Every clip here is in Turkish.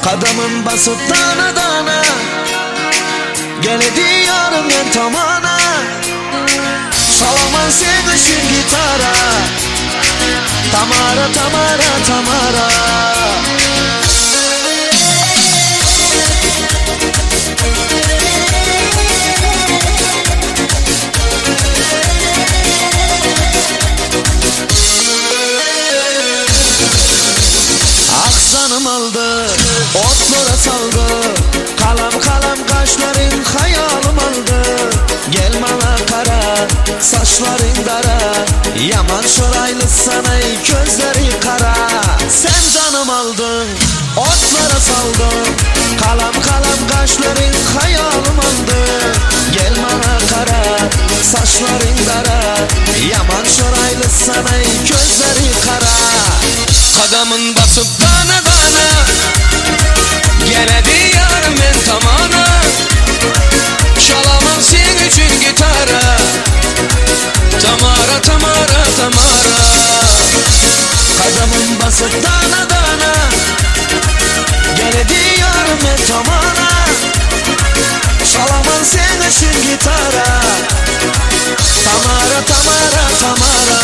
Qadamın basıp dana dana gel ediyorum ben tamana. Salaman sen üçün gitara Tamara, Tamara, Tamara. Aksanım aldı, otlara saldı. Kalam kalam kaşların hayalım aldı. Gel bana kara, saçların dara. Yaman şoraylı sana gözleri kara. Sen canım aldın, otlara saldın. Kalam kalam kaşların hayalım aldı. Gel bana kara, saçların dara. Yaman şoraylı sana gözleri kara. Qadamın basıp dana dana gel ediyorum ben tamana. Çalamam sen üçün gitara Tamara, Tamara, Tamara. Qadamın basıp dana dana gel ediyorum ben tamana. Çalamam sen üçün gitara Tamara, Tamara, Tamara.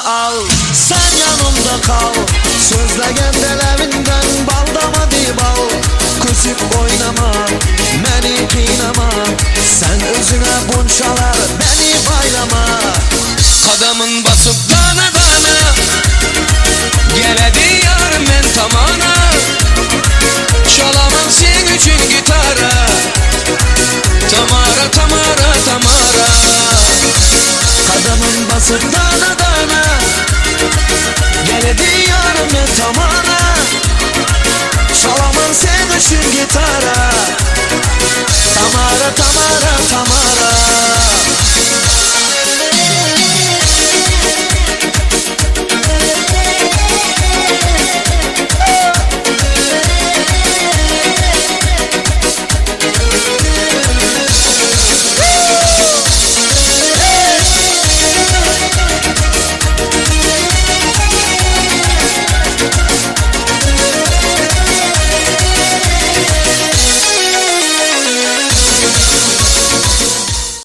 Al, sen yanımda kal. Sözlegen delevinden baldama di bal. Küsüp oynama, beni kıynama. Sen özüne bunçalar, beni baylama. Qadamın basıp dana dana gel ediyorum ben tamana. Çalamam sen üçün gitara Tamara, Tamara, Tamara. Qadamın basıp dana dana gel ediyorum ben tamana. Çalamam sen üçün gitara Tamara, Tamara,